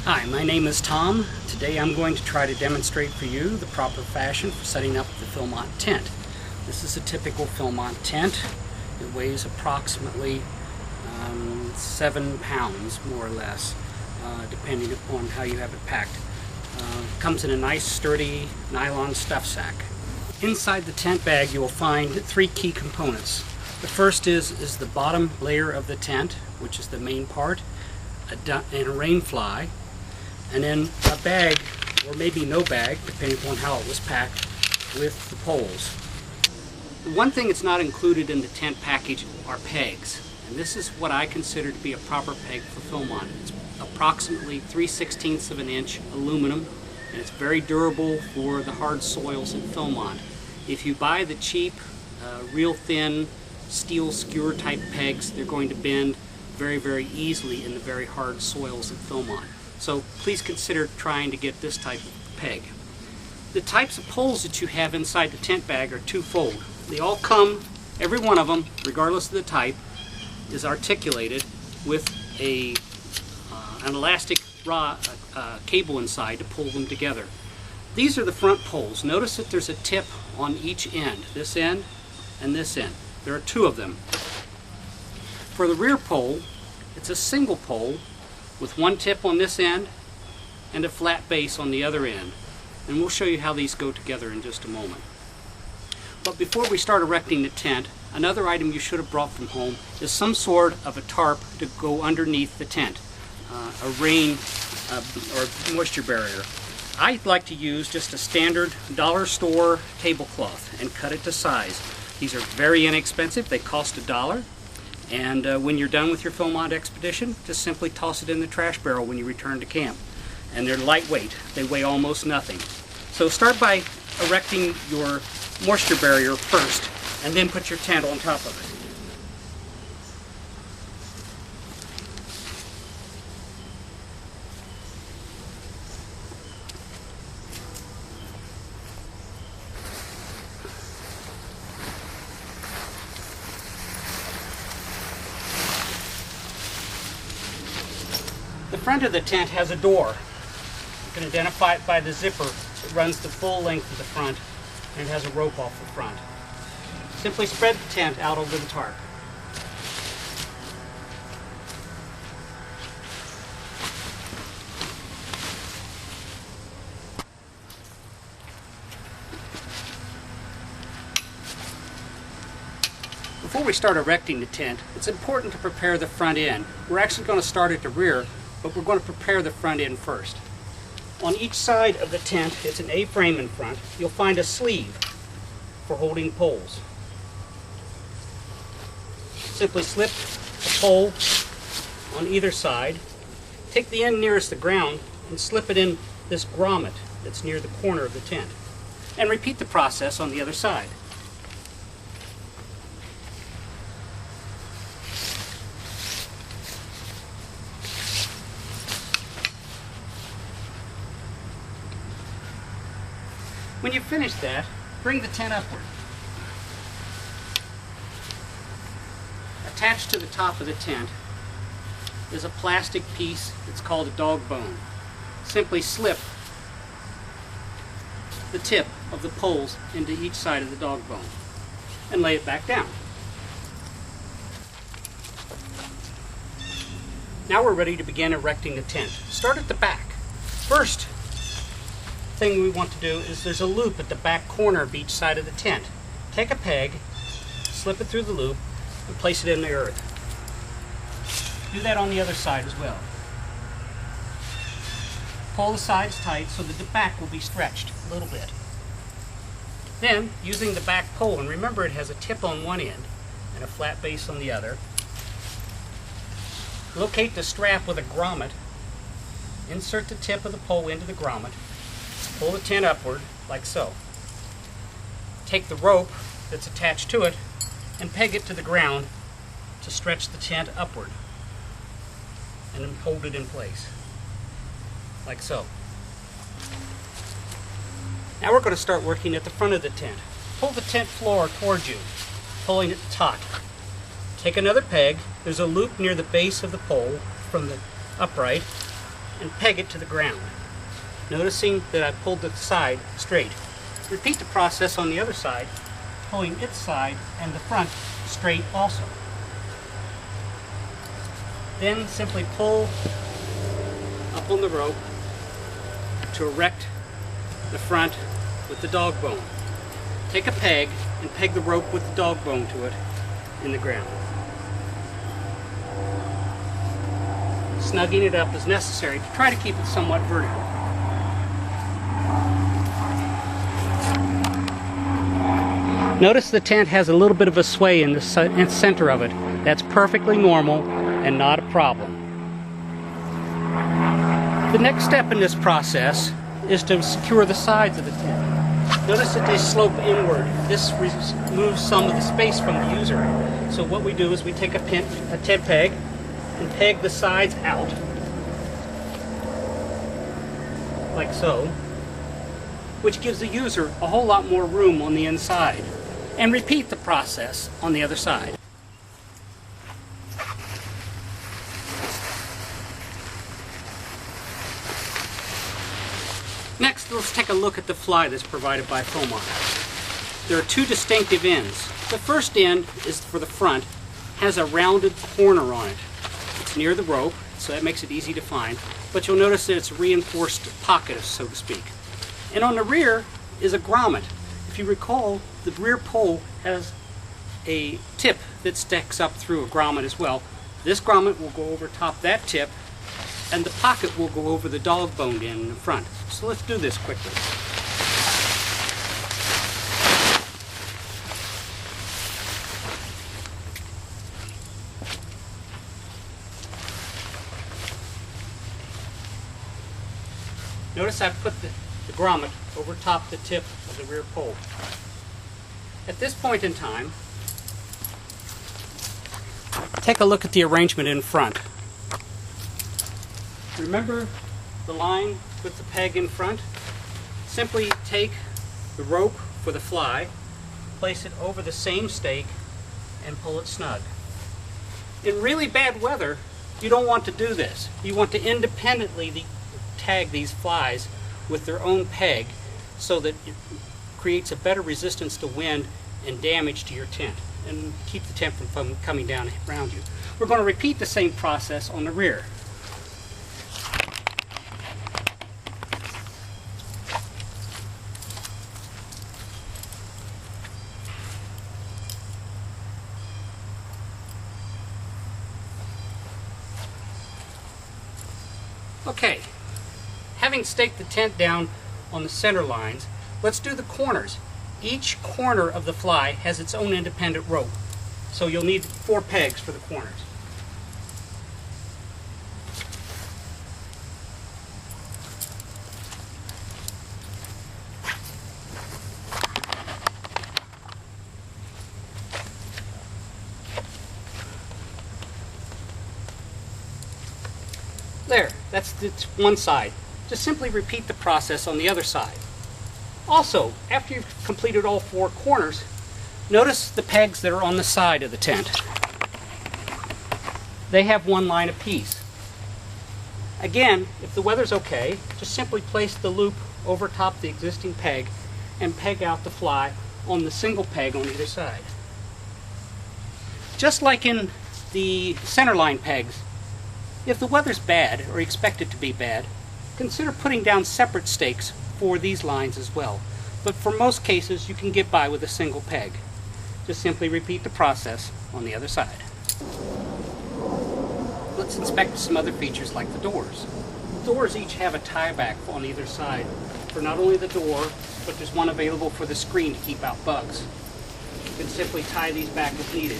Hi, my name is Tom. Today I'm going to try to demonstrate for you the proper fashion for setting up the Philmont tent. This is a typical Philmont tent. It weighs approximately 7 pounds, more or less, depending upon how you have it packed. Comes in a nice sturdy nylon stuff sack. Inside the tent bag you will find 3 key components. The first is the bottom layer of the tent, which is the main part, and a rain fly, and then a bag, or maybe no bag, depending upon how it was packed, with the poles. The one thing that's not included in the tent package are pegs, and this is what I consider to be a proper peg for Philmont. It's approximately 3/16 of an inch aluminum, and it's very durable for the hard soils in Philmont. If you buy the cheap, real thin steel skewer type pegs, they're going to bend very, very easily in the very hard soils of Philmont. So please consider trying to get this type of peg. The types of poles that you have inside the tent bag are twofold. They all come, every one of them, regardless of the type, is articulated with an elastic cable inside to pull them together. These are the front poles. Notice that there's a tip on each end, this end and this end. There are 2 of them. For the rear pole, it's a single pole with 1 tip on this end and a flat base on the other end. And we'll show you how these go together in just a moment. But before we start erecting the tent, another item you should have brought from home is some sort of a tarp to go underneath the tent, a rain or moisture barrier. I like to use just a standard dollar store tablecloth and cut it to size. These are very inexpensive. They cost $1. And when you're done with your Philmont expedition, just simply toss it in the trash barrel when you return to camp. And they're lightweight. They weigh almost nothing. So start by erecting your moisture barrier first, and then put your tent on top of it. The front of the tent has a door. You can identify it by the zipper that runs the full length of the front, and it has a rope off the front. Simply spread the tent out over the tarp. Before we start erecting the tent, it's important to prepare the front end. We're actually going to start at the rear, but we're going to prepare the front end first. On each side of the tent, it's an A-frame in front, you'll find a sleeve for holding poles. Simply slip a pole on either side, take the end nearest the ground and slip it in this grommet that's near the corner of the tent, and repeat the process on the other side. When you've finished that, bring the tent upward. Attached to the top of the tent is a plastic piece that's called a dog bone. Simply slip the tip of the poles into each side of the dog bone and lay it back down. Now we're ready to begin erecting the tent. Start at the back. First thing we want to do is there's a loop at the back corner of each side of the tent. Take a peg, slip it through the loop, and place it in the earth. Do that on the other side as well. Pull the sides tight so that the back will be stretched a little bit. Then, using the back pole, and remember it has a tip on one end and a flat base on the other, locate the strap with a grommet, insert the tip of the pole into the grommet, pull the tent upward, like so. Take the rope that's attached to it and peg it to the ground to stretch the tent upward, and then hold it in place, like so. Now we're going to start working at the front of the tent. Pull the tent floor towards you, pulling it taut. Take another peg. There's a loop near the base of the pole from the upright. and peg it to the ground, noticing that I pulled the side straight. Repeat the process on the other side, pulling its side and the front straight also. Then simply pull up on the rope to erect the front with the dog bone. Take a peg and peg the rope with the dog bone to it in the ground. Snugging it up as necessary to try to keep it somewhat vertical. Notice the tent has a little bit of a sway in the center of it. That's perfectly normal and not a problem. The next step in this process is to secure the sides of the tent. Notice that they slope inward. This removes some of the space from the user. So what we do is we take a tent peg and peg the sides out, like so, which gives the user a whole lot more room on the inside. And repeat the process on the other side. Next, let's take a look at the fly that's provided by Philmont. There are two distinctive ends. The first end is for the front, has a rounded corner on it. It's near the rope, so that makes it easy to find, but you'll notice that it's a reinforced pocket, so to speak. And on the rear is a grommet. If you recall, the rear pole has a tip that sticks up through a grommet as well. This grommet will go over top that tip, and the pocket will go over the dog bone end in the front. So let's do this quickly. Notice I've put the grommet over top the tip of the rear pole. At this point in time, take a look at the arrangement in front. Remember the line with the peg in front? Simply take the rope for the fly, place it over the same stake, and pull it snug. In really bad weather, you don't want to do this. You want to independently tag these flies with their own peg so that it creates a better resistance to wind and damage to your tent and keep the tent from coming down around you. We're going to repeat the same process on the rear. Okay, having staked the tent down on the center lines, let's do the corners. Each corner of the fly has its own independent rope, so you'll need 4 pegs for the corners. There, that's one side. Just simply repeat the process on the other side. Also, after you've completed all 4 corners, notice the pegs that are on the side of the tent. They have 1 line apiece. Again, if the weather's okay, just simply place the loop over top the existing peg and peg out the fly on the single peg on either side. Just like in the centerline pegs, if the weather's bad, or expect it to be bad, consider putting down separate stakes for these lines as well. But for most cases, you can get by with a single peg. Just simply repeat the process on the other side. Let's inspect some other features like the doors. The doors each have a tie back on either side for not only the door, but there's one available for the screen to keep out bugs. You can simply tie these back if needed.